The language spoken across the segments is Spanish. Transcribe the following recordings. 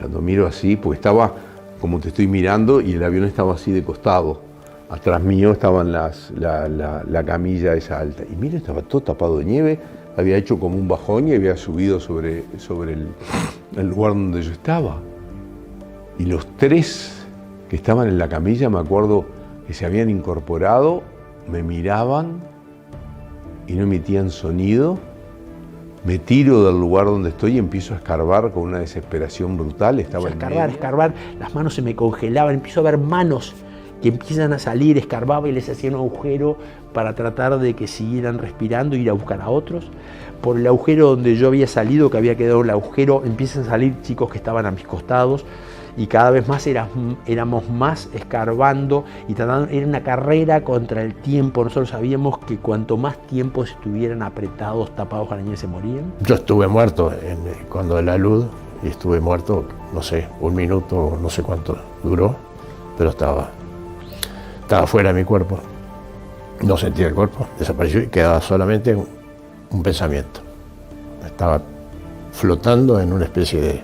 Cuando miro así, porque estaba como te estoy mirando y el avión estaba así de costado. Atrás mío estaban la camilla esa alta. Y mira, estaba todo tapado de nieve, había hecho como un bajón y había subido sobre el lugar donde yo estaba. Y los tres que estaban en la camilla, me acuerdo que se habían incorporado, me miraban y no emitían sonido. Me tiro del lugar donde estoy y empiezo a escarbar con una desesperación brutal. Estaba escarbar, las manos se me congelaban, empiezo a ver manos que empiezan a salir, escarbaba y les hacía un agujero para tratar de que siguieran respirando e ir a buscar a otros. Por el agujero donde yo había salido, que había quedado el agujero, empiezan a salir chicos que estaban a mis costados y cada vez más éramos más escarbando y tratando. Era una carrera contra el tiempo. Nosotros sabíamos que cuanto más tiempo estuvieran apretados, tapados con la nieve, se morían. Yo estuve muerto cuando la luz, y estuve muerto, no sé, 1 minuto, no sé cuánto duró, pero estaba fuera de mi cuerpo. No sentía el cuerpo, desapareció y quedaba solamente un pensamiento. Estaba flotando en una especie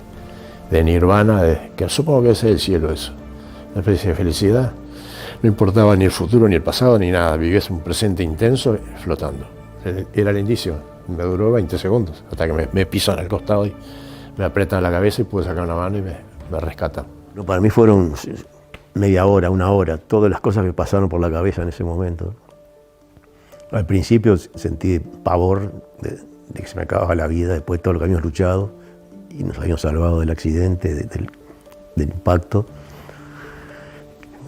de nirvana, que supongo que es el cielo eso, una especie de felicidad. No importaba ni el futuro, ni el pasado, ni nada, vivías un presente intenso flotando. Era lindísimo, me duró 20 segundos, hasta que me pisan al costado y me apretan la cabeza y pude sacar una mano y me rescatan. No, para mí fueron media hora, 1 hora, todas las cosas que pasaron por la cabeza en ese momento. Al principio sentí pavor de que se me acababa la vida después de todo lo que habíamos luchado y nos habíamos salvado del accidente, del impacto.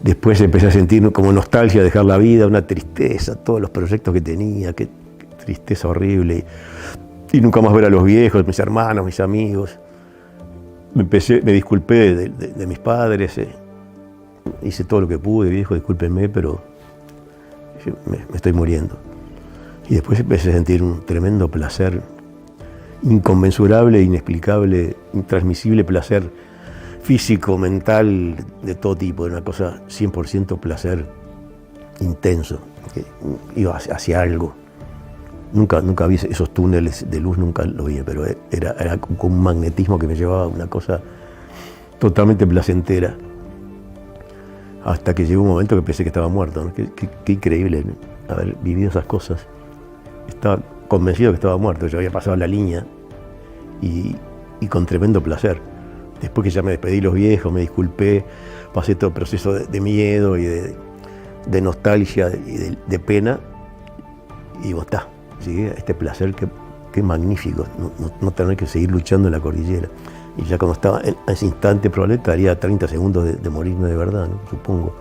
Después empecé a sentir como nostalgia de dejar la vida, una tristeza, todos los proyectos que tenía, qué tristeza horrible. Y nunca más ver a los viejos, mis hermanos, mis amigos. Me disculpé de mis padres, hice todo lo que pude, viejo, discúlpenme, pero me estoy muriendo. Y después empecé a sentir un tremendo placer, inconmensurable, inexplicable, intransmisible placer físico, mental, de todo tipo, una cosa 100% placer intenso, que iba hacia algo. Nunca vi esos túneles de luz, nunca lo vi, pero era como un magnetismo que me llevaba a una cosa totalmente placentera. Hasta que llegó un momento que pensé que estaba muerto, ¿no? Qué increíble, ¿no? Haber vivido esas cosas. Estaba convencido que estaba muerto, yo había pasado la línea y con tremendo placer. Después que ya me despedí de los viejos, me disculpé, pasé todo el proceso de miedo y de nostalgia y de pena, y bueno, está, ¿sí? Este placer que magnífico, no tener que seguir luchando en la cordillera. Y ya cuando estaba en ese instante probablemente estaría 30 segundos de morirme de verdad, ¿no? Supongo.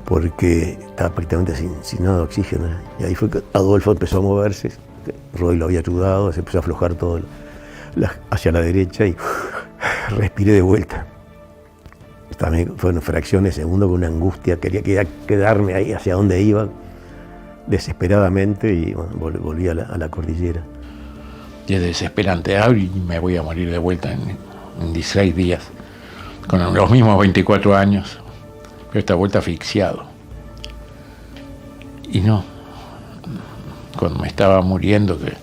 Porque estaba prácticamente sin nada de oxígeno. Y ahí fue que Adolfo empezó a moverse, Roy lo había ayudado, se empezó a aflojar todo hacia la derecha y respiré de vuelta. También fueron fracciones de segundo con una angustia, quería quedarme ahí hacia donde iba, desesperadamente, y bueno, volví a la cordillera. Y es desesperante, y me voy a morir de vuelta en 16 días, con los mismos 24 años, pero esta vuelta asfixiado. Y no, cuando me estaba muriendo, que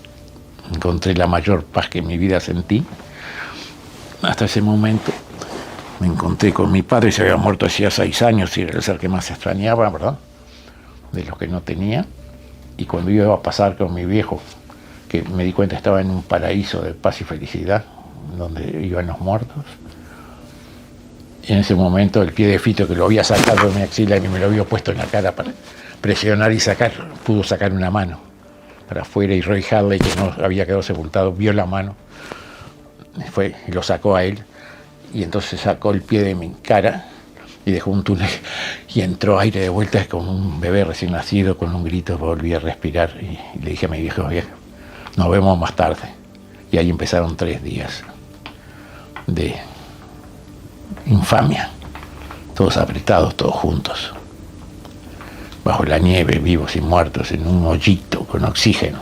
encontré la mayor paz que en mi vida sentí, hasta ese momento me encontré con mi padre, se había muerto hacía 6 años y era el ser que más extrañaba, ¿verdad?, de los que no tenía. Y cuando iba a pasar con mi viejo, que me di cuenta estaba en un paraíso de paz y felicidad, donde iban los muertos. Y en ese momento el pie de Fito, que lo había sacado de mi axila y me lo había puesto en la cara para presionar y sacar, pudo sacar una mano para afuera, y Roy Hadley, que no había quedado sepultado, vio la mano, fue y lo sacó a él, y entonces sacó el pie de mi cara y dejó un túnel y entró aire de vuelta como un bebé recién nacido. Con un grito volví a respirar y le dije a mi viejo: viejo, nos vemos más tarde. Y ahí empezaron 3 días de infamia, todos apretados, todos juntos, bajo la nieve, vivos y muertos, en un hoyito con oxígeno.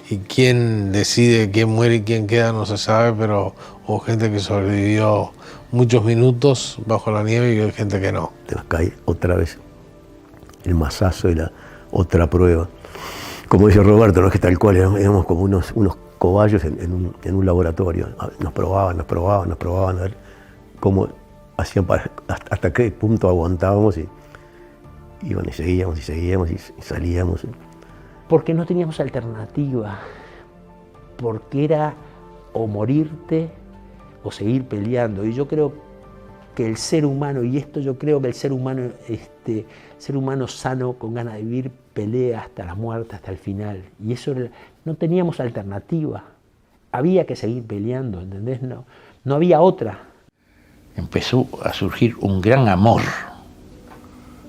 Y quién decide quién muere y quién queda no se sabe, pero hubo gente que sobrevivió muchos minutos bajo la nieve y hay gente que no. Te cae otra vez el mazazo y la otra prueba. Como dice Roberto, no es que tal cual, éramos como unos cobayos en un laboratorio. Nos probaban, a ver cómo hacían hasta qué punto aguantábamos y bueno, y seguíamos y salíamos. Porque no teníamos alternativa, porque era o morirte o seguir peleando. Y yo creo que el ser humano, y esto yo creo que el ser humano sano, con ganas de vivir, pelea hasta la muerte, hasta el final. Y eso no teníamos alternativa. Había que seguir peleando, ¿entendés? No había otra. Empezó a surgir un gran amor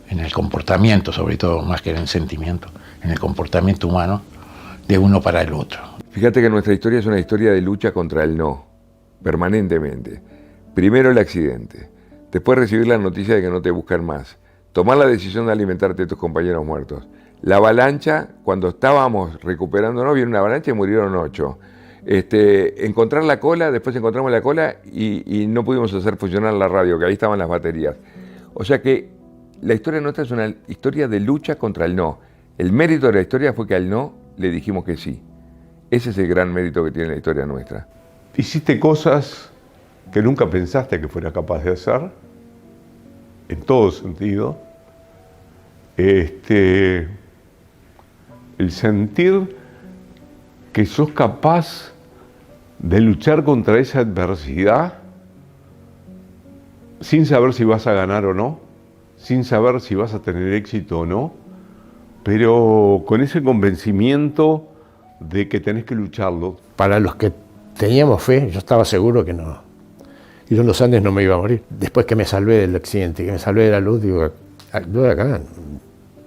en el comportamiento, sobre todo, más que en el sentimiento, en el comportamiento humano, de uno para el otro. Fíjate que nuestra historia es una historia de lucha contra el no, permanentemente. Primero el accidente, después recibir la noticia de que no te buscan más, tomar la decisión de alimentarte de tus compañeros muertos, la avalancha, cuando estábamos recuperándonos, vino una avalancha y murieron 8. Encontrar la cola, después encontramos la cola y no pudimos hacer funcionar la radio, que ahí estaban las baterías. O sea que la historia nuestra es una historia de lucha contra el no. El mérito de la historia fue que al no le dijimos que sí. Ese es el gran mérito que tiene la historia nuestra. Hiciste cosas que nunca pensaste que fueras capaz de hacer, en todo sentido. El sentir que sos capaz de luchar contra esa adversidad sin saber si vas a ganar o no, sin saber si vas a tener éxito o no, pero con ese convencimiento de que tenés que lucharlo. Para los que teníamos fe, yo estaba seguro que no. Y yo en los Andes no me iba a morir. Después que me salvé del accidente, que me salvé de la luz, digo, yo de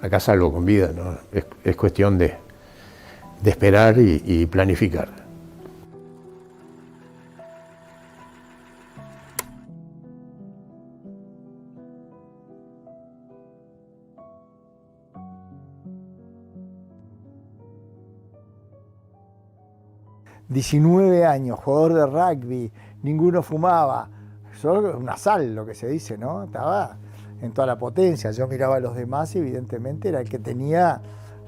acá salgo con vida, ¿no? Es cuestión de esperar y planificar. ...19 años, jugador de rugby, ninguno fumaba, solo una sal, lo que se dice, ¿no? Estaba en toda la potencia, yo miraba a los demás y evidentemente era el que tenía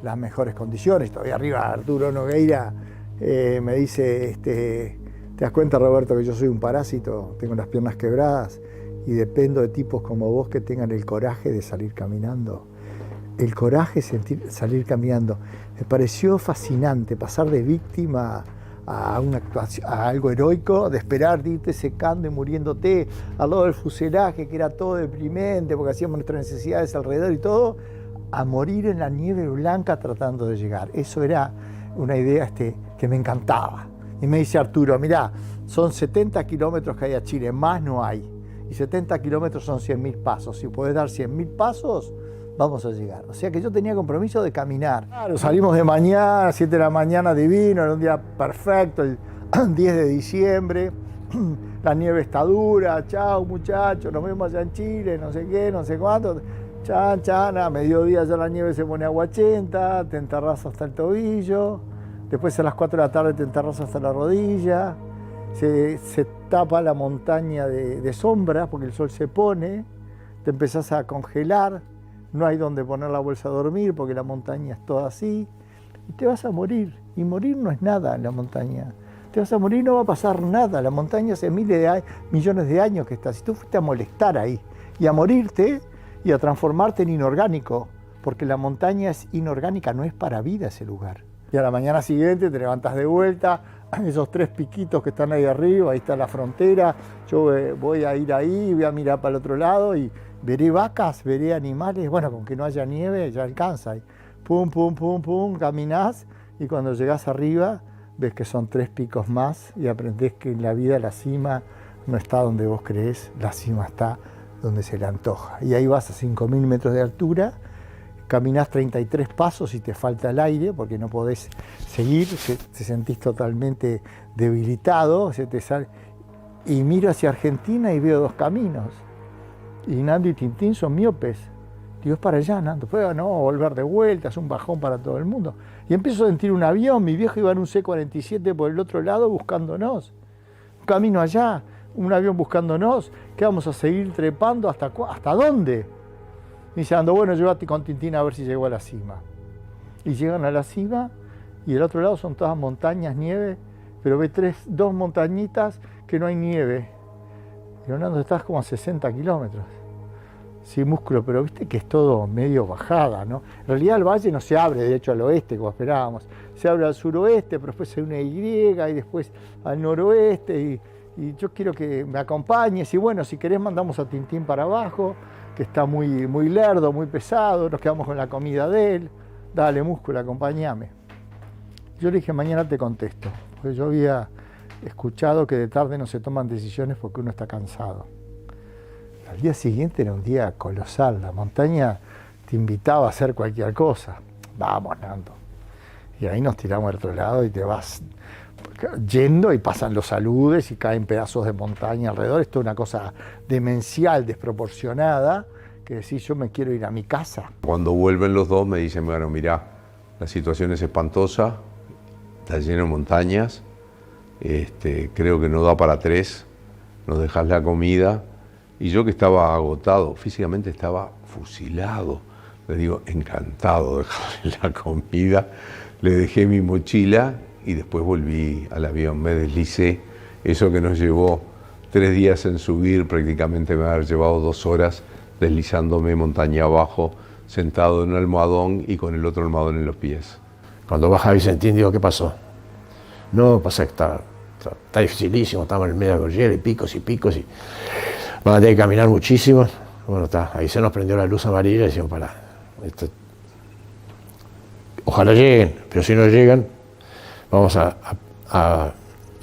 las mejores condiciones. Todavía arriba Arturo Nogueira me dice, ¿te das cuenta, Roberto, que yo soy un parásito? Tengo las piernas quebradas y dependo de tipos como vos que tengan el coraje de salir caminando. El coraje de salir caminando. Me pareció fascinante pasar de víctima a una actuación, a algo heroico, de esperar, de irte secando y muriéndote al lado del fuselaje, que era todo deprimente porque hacíamos nuestras necesidades alrededor y todo, a morir en la nieve blanca tratando de llegar. Eso era una idea que me encantaba. Y me dice Arturo, mirá, son 70 kilómetros que hay a Chile, más no hay. Y 70 kilómetros son 100.000 pasos. Si podés dar 100.000 pasos, vamos a llegar. O sea que yo tenía compromiso de caminar. Claro, salimos de mañana, 7 de la mañana, divino, era un día perfecto, el 10 de diciembre. La nieve está dura, chao muchachos, nos vemos allá en Chile, no sé qué, no sé cuánto. Chan, a mediodía ya la nieve se pone aguachenta, te enterrás hasta el tobillo, después a las 4 de la tarde te enterrás hasta la rodilla, se tapa la montaña de sombra porque el sol se pone, te empezás a congelar, no hay donde poner la bolsa a dormir porque la montaña es toda así, y te vas a morir, y morir no es nada en la montaña. Te vas a morir, no va a pasar nada, la montaña hace millones de años que está, si tú fuiste a molestar ahí, y a morirte, y a transformarte en inorgánico, porque la montaña es inorgánica, no es para vida ese lugar. Y a la mañana siguiente te levantas de vuelta, esos 3 piquitos que están ahí arriba, ahí está la frontera, yo voy a ir ahí, voy a mirar para el otro lado y veré vacas, veré animales, bueno, con que no haya nieve ya alcanza. Y pum, caminás y cuando llegás arriba ves que son 3 picos más y aprendés que en la vida la cima no está donde vos creés, la cima está donde se le antoja. Y ahí vas a 5.000 metros de altura, caminás 33 pasos y te falta el aire porque no podés seguir, te sentís totalmente debilitado, se te sale. Y miro hacia Argentina y veo 2 caminos. Y Nando y Tintín son miopes. Digo, es para allá, Nando. Después no, volver de vuelta, es un bajón para todo el mundo. Y empiezo a sentir un avión, mi viejo iba en un C-47 por el otro lado buscándonos. Un camino allá, un avión buscándonos, que vamos a seguir trepando ¿hasta dónde? Y dice, Nando, bueno, llévate con Tintín a ver si llegó a la cima. Y llegan a la cima y del otro lado son todas montañas, nieve, pero ve 2 montañitas que no hay nieve. Digo, Nando, estás como a 60 kilómetros. Sí, músculo, pero viste que es todo medio bajada, ¿no? En realidad el valle no se abre de hecho al oeste como esperábamos. Se abre al suroeste, pero después hay una Y y después al noroeste y yo quiero que me acompañes y bueno, si querés mandamos a Tintín para abajo, que está muy, muy lerdo, muy pesado, nos quedamos con la comida de él. Dale, músculo, acompáñame. Yo le dije, mañana te contesto, porque yo había escuchado que de tarde no se toman decisiones porque uno está cansado. Al día siguiente era un día colosal, la montaña te invitaba a hacer cualquier cosa. Vamos, Nando. Y ahí nos tiramos al otro lado y te vas yendo y pasan los aludes y caen pedazos de montaña alrededor. Esto es una cosa demencial, desproporcionada, que decís, yo me quiero ir a mi casa. Cuando vuelven los dos me dicen, bueno, mirá, la situación es espantosa, está lleno de montañas, creo que no da para 3, nos dejás la comida. Y yo que estaba agotado, físicamente estaba fusilado, le digo, encantado de dejarle la comida, le dejé mi mochila y después volví al avión, me deslicé, eso que nos llevó 3 días en subir, prácticamente me había llevado 2 horas deslizándome montaña abajo, sentado en un almohadón y con el otro almohadón en los pies. Cuando baja Vicentín, digo, ¿qué pasó? No, pasa que está dificilísimo, estamos en el medio de la cordillera y picos y van a tener que caminar muchísimo. Bueno, ahí se nos prendió la luz amarilla y decimos, ojalá lleguen, pero si no llegan, vamos a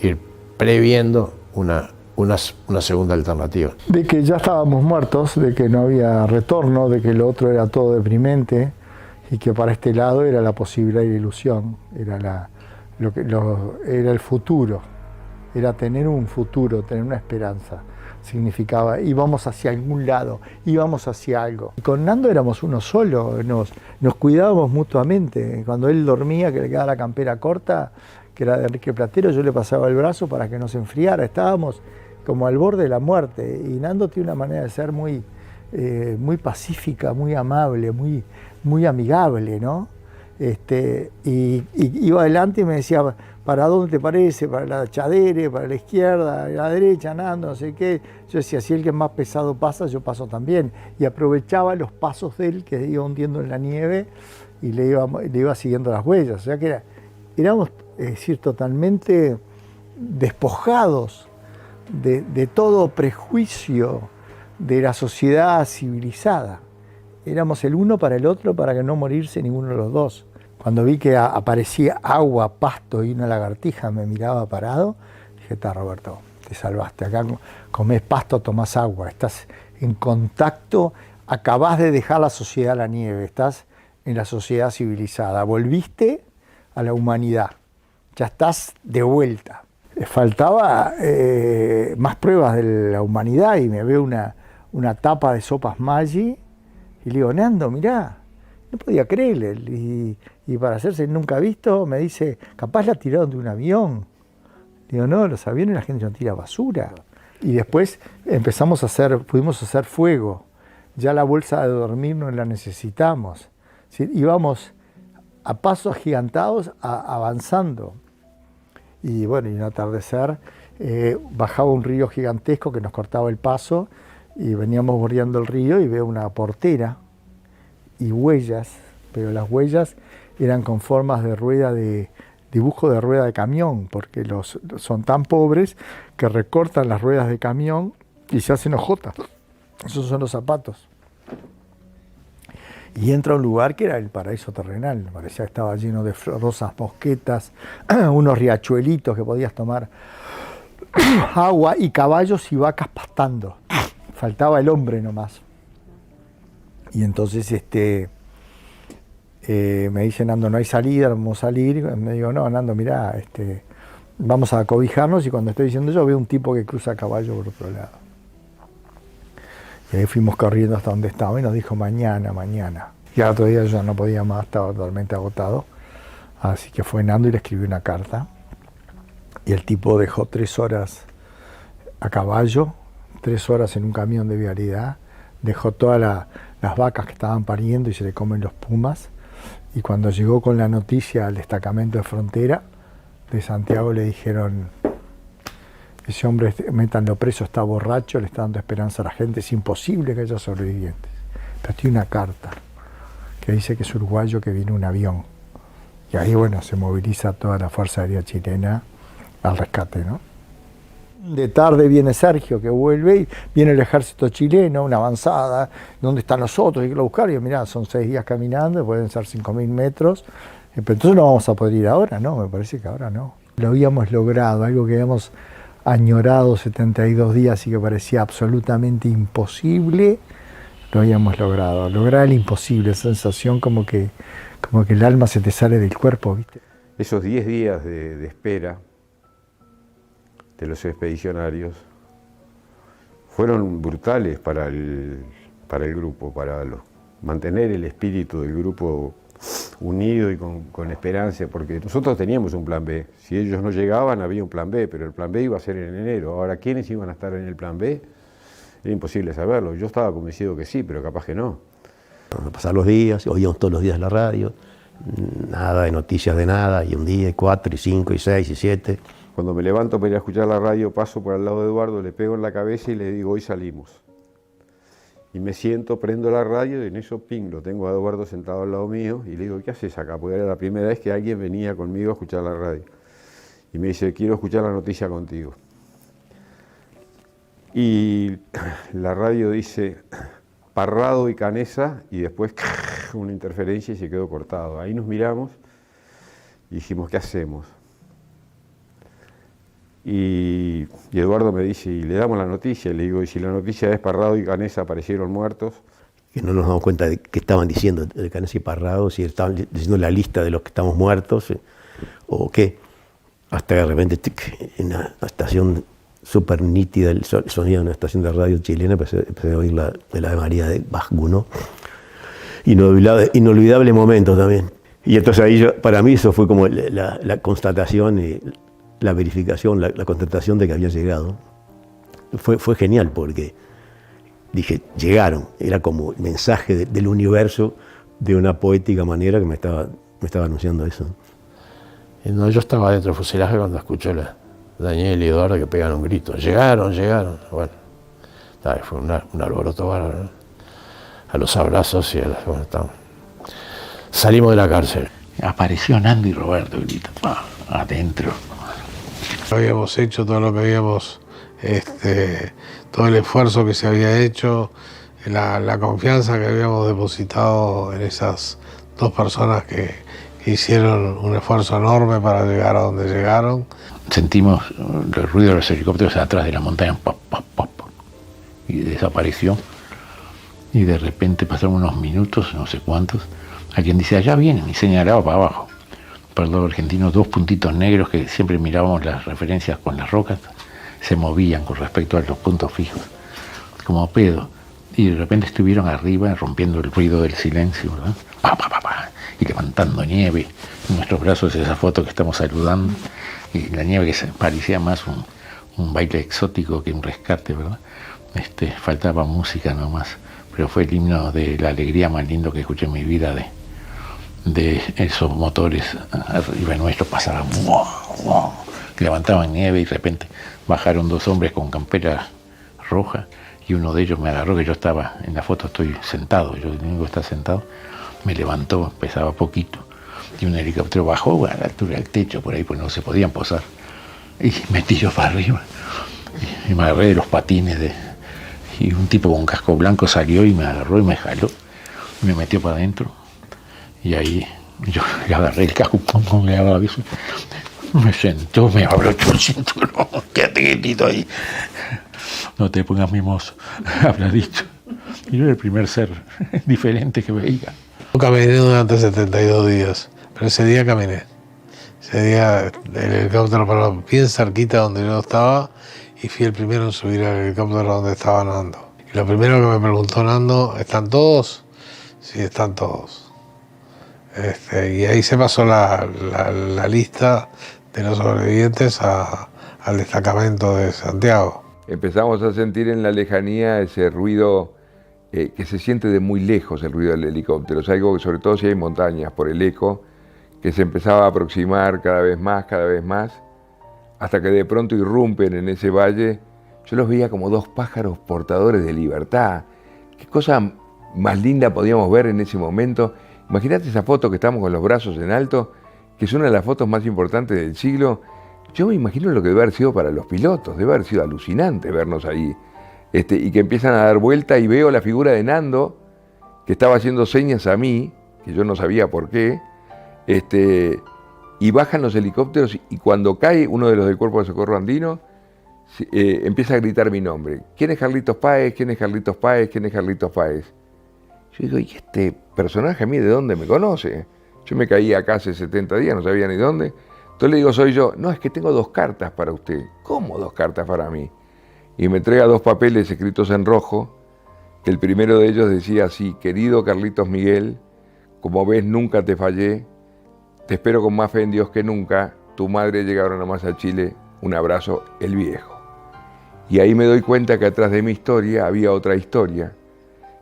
ir previendo una segunda alternativa. De que ya estábamos muertos, de que no había retorno, de que lo otro era todo deprimente y que para este lado era la posibilidad y la ilusión, era era el futuro, era tener un futuro, tener una esperanza. Significaba, íbamos hacia algún lado, íbamos hacia algo. Y con Nando éramos uno solo, nos cuidábamos mutuamente. Cuando él dormía, que le quedaba la campera corta, que era de Enrique Platero, yo le pasaba el brazo para que no se enfriara. Estábamos como al borde de la muerte. Y Nando tiene una manera de ser muy pacífica, muy amable, muy amigable, ¿no? Y iba adelante y me decía, ¿para dónde te parece? ¿Para la Chadere? ¿Para la izquierda? ¿A la derecha? Nando, no sé qué. Yo decía, si el que más pesado pasa, yo paso también. Y aprovechaba los pasos de él que iba hundiendo en la nieve y le iba siguiendo las huellas. O sea que éramos, es decir, totalmente despojados de todo prejuicio de la sociedad civilizada. Éramos el uno para el otro para que no morirse ninguno de los dos. Cuando vi que aparecía agua, pasto y una lagartija me miraba parado, dije, está Roberto, te salvaste, acá comés pasto, tomás agua, estás en contacto, acabás de dejar la sociedad a la nieve, estás en la sociedad civilizada, volviste a la humanidad, ya estás de vuelta. Faltaba más pruebas de la humanidad y me veo una tapa de sopas Maggi y le digo, Nando, mirá, no podía creerle. Y para hacerse nunca visto, me dice, capaz la tiraron de un avión. Digo, no, los aviones la gente no tira basura. Y después pudimos hacer fuego. Ya la bolsa de dormir no la necesitamos. ¿Sí? Íbamos a pasos agigantados avanzando. Y bueno, y un atardecer, bajaba un río gigantesco que nos cortaba el paso y veníamos bordeando el río y veo una portera y huellas, pero las huellas eran con formas de rueda dibujo de rueda de camión, porque son tan pobres que recortan las ruedas de camión y se hacen ojotas. Esos son los zapatos. Y entra a un lugar que era el paraíso terrenal, parecía que estaba lleno de rosas mosquetas, unos riachuelitos que podías tomar agua y caballos y vacas pastando. Faltaba el hombre nomás. Y entonces me dice, Nando, no hay salida, vamos a salir. Y me digo, no, Nando, mirá, vamos a acobijarnos. Y cuando estoy diciendo yo, veo un tipo que cruza a caballo por otro lado. Y ahí fuimos corriendo hasta donde estaba y nos dijo, mañana. Y al otro día yo no podía más, estaba totalmente agotado. Así que fue Nando y le escribí una carta. Y el tipo dejó 3 horas a caballo, 3 horas en un camión de vialidad, dejó todas las vacas que estaban pariendo y se le comen los pumas. Y cuando llegó con la noticia al destacamento de frontera de Santiago le dijeron, ese hombre, métanlo preso, está borracho, le está dando esperanza a la gente, es imposible que haya sobrevivientes. Pero tiene una carta que dice que es uruguayo, que viene un avión. Y ahí, bueno, se moviliza toda la Fuerza Aérea Chilena al rescate, ¿no? De tarde viene Sergio, que vuelve, y viene el ejército chileno, una avanzada, ¿dónde están los otros? Hay que ir a buscar, y yo, mirá, son 6 días caminando, pueden ser 5.000 metros, pero entonces no vamos a poder ir ahora, ¿no? Me parece que ahora no. Lo habíamos logrado, algo que habíamos añorado 72 días y que parecía absolutamente imposible, lo habíamos logrado. Lograr el imposible, sensación como que el alma se te sale del cuerpo, ¿viste? Esos 10 días de espera de los expedicionarios fueron brutales para el grupo, para mantener el espíritu del grupo unido y con esperanza, porque nosotros teníamos un plan B. Si ellos no llegaban, había un plan B, pero el plan B iba a ser en enero. Ahora, ¿quiénes iban a estar en el plan B? Era imposible saberlo. Yo estaba convencido que sí, pero capaz que no. A pasar los días, oíamos todos los días la radio, nada de noticias de nada, y un día, y 4, y 5, y 6, y 7. Cuando me levanto para ir a escuchar la radio, paso por al lado de Eduardo, le pego en la cabeza y le digo, hoy salimos. Y me siento, prendo la radio y en eso, ping, lo tengo a Eduardo sentado al lado mío y le digo, ¿qué haces acá? Porque era la primera vez que alguien venía conmigo a escuchar la radio. Y me dice, quiero escuchar la noticia contigo. Y la radio dice, Parrado y Canessa, y después una interferencia y se quedó cortado. Ahí nos miramos y dijimos, ¿qué hacemos? Y Eduardo me dice, y le damos la noticia, y le digo, y si la noticia es Parrado y Canessa aparecieron muertos. Que no nos damos cuenta de qué estaban diciendo de Canessa y Parrado, si estaban diciendo la lista de los que estamos muertos, o qué. Hasta que de repente, en una estación súper nítida, el sonido de una estación de radio chilena, empecé a oír el Ave María de Bach, ¿no? Inolvidable momento también. Y entonces ahí, para mí, eso fue como la constatación y la verificación, la constatación de que habían llegado. Fue genial porque dije, llegaron. Era como el mensaje del universo de una poética manera que me estaba anunciando eso. No, yo estaba dentro del fuselaje cuando escucho a Daniel y Eduardo que pegan un grito. Llegaron. Bueno, fue un alboroto bárbaro, ¿no? A los abrazos y bueno, salimos de la cárcel. Apareció Nando y Roberto, grita, adentro. Habíamos hecho todo lo que habíamos, todo el esfuerzo que se había hecho, la confianza que habíamos depositado en esas dos personas que hicieron un esfuerzo enorme para llegar a donde llegaron. Sentimos el ruido de los helicópteros atrás de la montaña, pop, pop, pop, y desapareció. Y de repente pasaron unos minutos, no sé cuántos, alguien dice, allá vienen, y señalaba para abajo. Para el lado argentino, 2 puntitos negros que siempre mirábamos las referencias con las rocas, se movían con respecto a los puntos fijos, como pedo. Y de repente estuvieron arriba rompiendo el ruido del silencio, ¿verdad? Pa, pa, pa, pa, y levantando nieve. En nuestros brazos esa foto que estamos saludando, y la nieve que parecía más un baile exótico que un rescate, ¿verdad? Faltaba música nomás, pero fue el himno de la alegría más lindo que escuché en mi vida de esos motores arriba nuestro, pasaban, levantaban nieve y de repente bajaron 2 hombres con campera roja y uno de ellos me agarró, que yo estaba, en la foto estoy sentado, yo tengo que estar sentado, me levantó, pesaba poquito, y un helicóptero bajó a la altura del techo por ahí, pues no se podían posar, y me tiró para arriba, y me agarré de los patines, y un tipo con casco blanco salió y me agarró y me jaló, y me metió para adentro. Y ahí yo le agarré el casco, le agarré el aviso, me sentó, me abrochó el cinturón, quédate quietito ahí, no te pongas mimoso, habrá dicho. Y yo era el primer ser diferente que veía. Yo caminé durante 72 días, pero ese día caminé. Ese día el helicóptero paró bien cerquita donde yo estaba y fui el primero en subir al helicóptero donde estaba Nando. Y lo primero que me preguntó Nando, ¿están todos? Sí, están todos. Y ahí se pasó la lista de los sobrevivientes al destacamento de Santiago. Empezamos a sentir en la lejanía ese ruido que se siente de muy lejos, el ruido del helicóptero. Es algo que, sobre todo si hay montañas, por el eco, que se empezaba a aproximar cada vez más, hasta que de pronto irrumpen en ese valle. Yo los veía como dos pájaros portadores de libertad. Qué cosa más linda podíamos ver en ese momento. Imagínate esa foto que estamos con los brazos en alto, que es una de las fotos más importantes del siglo. Yo me imagino lo que debe haber sido para los pilotos, debe haber sido alucinante vernos ahí. Y que empiezan a dar vuelta y veo la figura de Nando, que estaba haciendo señas a mí, que yo no sabía por qué, y bajan los helicópteros y cuando cae uno de los del Cuerpo de Socorro Andino, empieza a gritar mi nombre. ¿Quién es Carlitos Páez? ¿Quién es Carlitos Páez? ¿Quién es Carlitos Páez? Yo digo, ¿y este personaje a mí de dónde me conoce? Yo me caí acá hace 70 días, no sabía ni dónde. Entonces le digo, soy yo. No, es que tengo 2 cartas para usted. ¿Cómo 2 cartas para mí? Y me entrega 2 papeles escritos en rojo, que el primero de ellos decía así: querido Carlitos Miguel, como ves nunca te fallé, te espero con más fe en Dios que nunca, tu madre llega ahora nomás a Chile, un abrazo, el viejo. Y ahí me doy cuenta que atrás de mi historia había otra historia.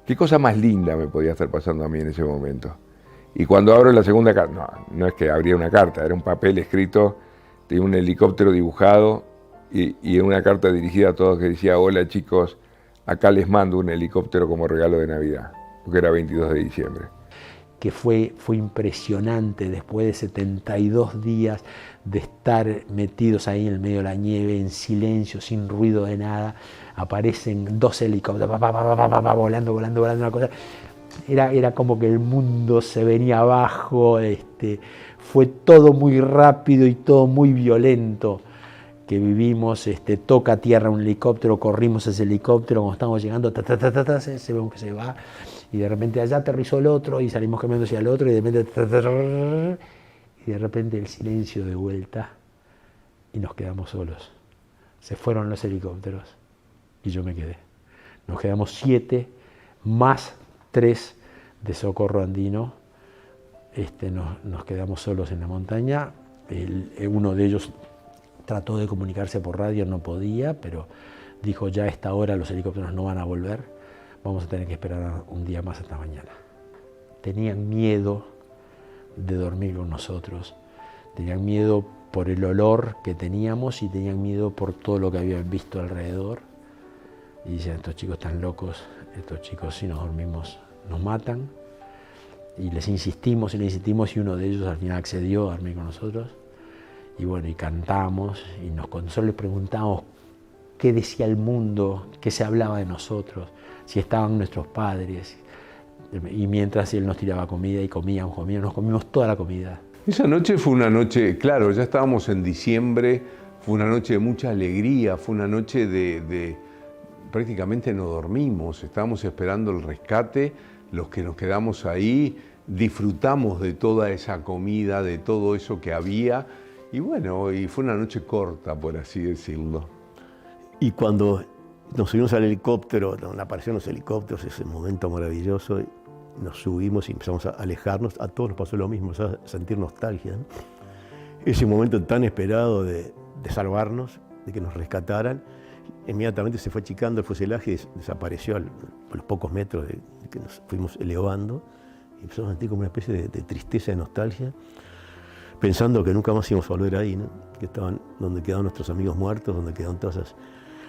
¿Qué cosa más linda me podía estar pasando a mí en ese momento? Y cuando abro la segunda carta, no es que abría una carta, era un papel escrito de un helicóptero dibujado y una carta dirigida a todos que decía: hola chicos, acá les mando un helicóptero como regalo de Navidad, porque era 22 de diciembre. Que fue impresionante después de 72 días de estar metidos ahí en el medio de la nieve, en silencio, sin ruido de nada. Aparecen 2 helicópteros, volando, una cosa. Era como que el mundo se venía abajo, fue todo muy rápido y todo muy violento que vivimos. Toca tierra un helicóptero, corrimos ese helicóptero, cuando estamos llegando, se ve que se va. Y de repente allá aterrizó el otro y salimos caminando hacia el otro y de repente el silencio de vuelta y nos quedamos solos. Se fueron los helicópteros y yo me quedé. Nos quedamos 7 más 3 de Socorro Andino. Nos quedamos solos en la montaña. Uno de ellos trató de comunicarse por radio, no podía, pero dijo: ya a esta hora los helicópteros no van a volver. Vamos a tener que esperar un día más hasta mañana. Tenían miedo de dormir con nosotros, tenían miedo por el olor que teníamos y tenían miedo por todo lo que habían visto alrededor. Y dicen: estos chicos están locos, estos chicos si nos dormimos nos matan. Y les insistimos y uno de ellos al final accedió a dormir con nosotros. Y bueno, y cantamos y solo les preguntamos qué decía el mundo, qué se hablaba de nosotros, si estaban nuestros padres. Y mientras él nos tiraba comida y comíamos, nos comimos toda la comida. Esa noche fue una noche, claro, ya estábamos en diciembre, fue una noche de mucha alegría, fue una noche de prácticamente no dormimos, estábamos esperando el rescate, los que nos quedamos ahí, disfrutamos de toda esa comida, de todo eso que había, y bueno, y fue una noche corta, por así decirlo. Y cuando nos subimos al helicóptero, donde aparecieron los helicópteros, ese momento maravilloso, nos subimos y empezamos a alejarnos, a todos nos pasó lo mismo, a sentir nostalgia, ¿no? Ese momento tan esperado de salvarnos, de que nos rescataran, inmediatamente se fue achicando el fuselaje y desapareció a los pocos metros de que nos fuimos elevando, y empezamos a sentir como una especie de tristeza, de nostalgia, pensando que nunca más íbamos a volver ahí, ¿no? Que estaban donde quedaban nuestros amigos muertos, donde quedaban todas esas...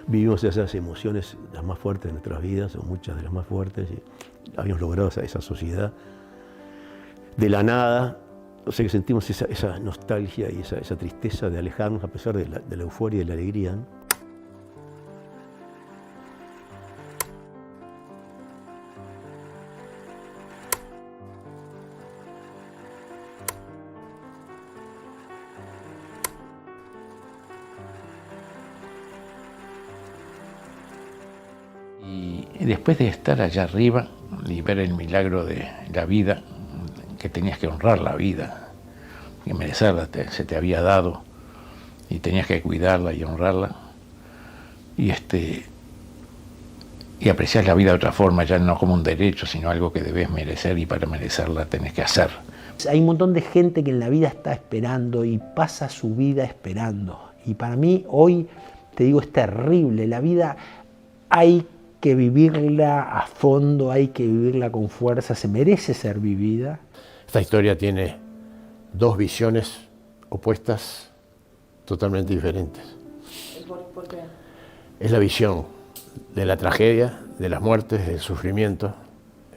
Vivimos esas emociones las más fuertes de nuestras vidas, o muchas de las más fuertes, y habíamos logrado esa sociedad de la nada. O sea que sentimos esa nostalgia y esa tristeza de alejarnos a pesar de la euforia y de la alegría, ¿no? Y después de estar allá arriba y ver el milagro de la vida, que tenías que honrar la vida, que merecerla se te había dado y tenías que cuidarla y honrarla, y apreciar la vida de otra forma, ya no como un derecho, sino algo que debes merecer, y para merecerla tenés que hacer. Hay un montón de gente que en la vida está esperando y pasa su vida esperando. Y para mí hoy, te digo, es terrible. La vida hay que vivirla a fondo, hay que vivirla con fuerza, se merece ser vivida. Esta historia tiene 2 visiones opuestas totalmente diferentes. ¿Por qué? Es la visión de la tragedia, de las muertes, del sufrimiento.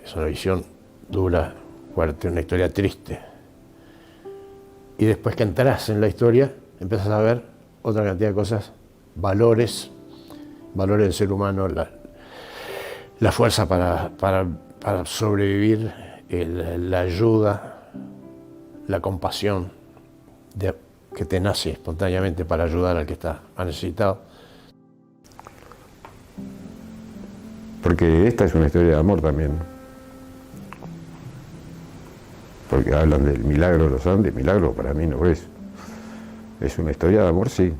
Es una visión dura, fuerte, una historia triste. Y después que entras en la historia, empiezas a ver otra cantidad de cosas, valores del ser humano, la fuerza para sobrevivir, la ayuda, la compasión que te nace espontáneamente para ayudar al que está más necesitado. Porque esta es una historia de amor también. Porque hablan del milagro de los Andes, milagro para mí no es. Es una historia de amor, sí.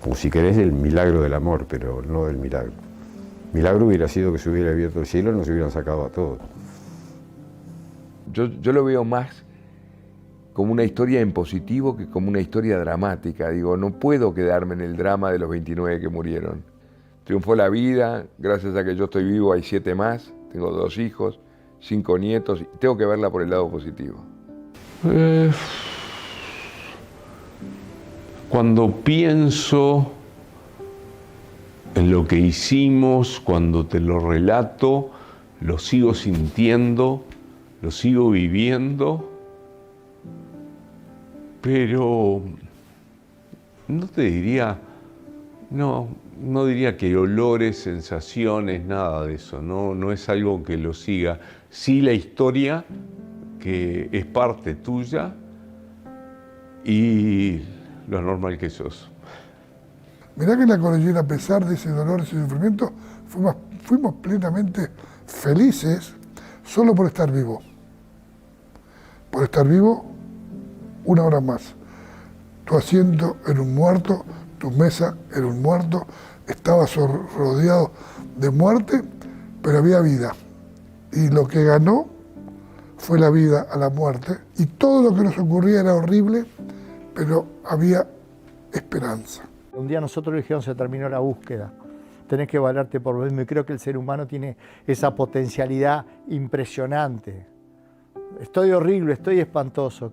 O si querés, el milagro del amor, pero no del milagro. Milagro hubiera sido que se hubiera abierto el cielo y nos hubieran sacado a todos. Yo lo veo más como una historia en positivo que como una historia dramática. Digo, no puedo quedarme en el drama de los 29 que murieron. Triunfó la vida, gracias a que yo estoy vivo hay 7 más, tengo 2 hijos, 5 nietos, y tengo que verla por el lado positivo. Cuando pienso en lo que hicimos, cuando te lo relato, lo sigo sintiendo, lo sigo viviendo, pero no te diría, no diría que olores, sensaciones, nada de eso, no es algo que lo siga. Sí la historia, que es parte tuya, y lo normal que sos. Mirá que en la cordillera, a pesar de ese dolor, ese sufrimiento, fuimos plenamente felices solo por estar vivos. Por estar vivo, 1 hora más. Tu asiento era un muerto, tu mesa era un muerto, estabas rodeado de muerte, pero había vida. Y lo que ganó fue la vida a la muerte. Y todo lo que nos ocurría era horrible, pero había esperanza. Un día nosotros le dijimos, se terminó la búsqueda, tenés que valerte por vos mismo, y creo que el ser humano tiene esa potencialidad impresionante. Estoy horrible, estoy espantoso.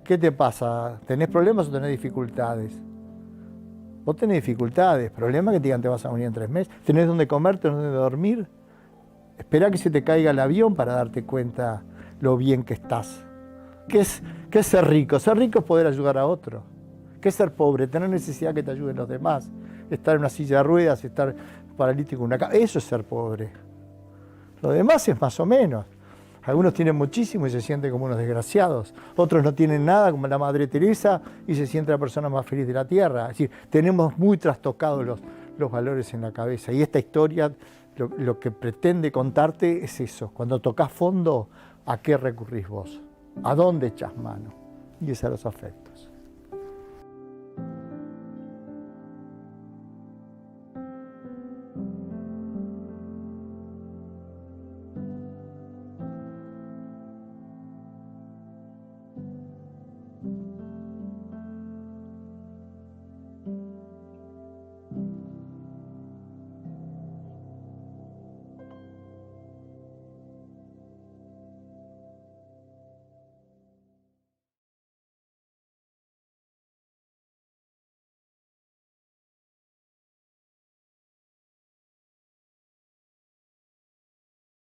¿Qué te pasa? ¿Tenés problemas o tenés dificultades? Vos tenés dificultades, problemas que te digan te vas a morir en 3 meses, tenés dónde comer, tenés dónde dormir. Esperá que se te caiga el avión para darte cuenta lo bien que estás. ¿Qué es ser rico? Ser rico es poder ayudar a otro. ¿Qué es ser pobre? Tener necesidad que te ayuden los demás. Estar en una silla de ruedas, estar paralítico en una cama. Eso es ser pobre. Lo demás es más o menos. Algunos tienen muchísimo y se sienten como unos desgraciados. Otros no tienen nada, como la Madre Teresa, y se siente la persona más feliz de la tierra. Es decir, tenemos muy trastocados los valores en la cabeza. Y esta historia lo que pretende contarte es eso. Cuando tocas fondo, ¿a qué recurrís vos? ¿A dónde echás mano? Y es a los afectos.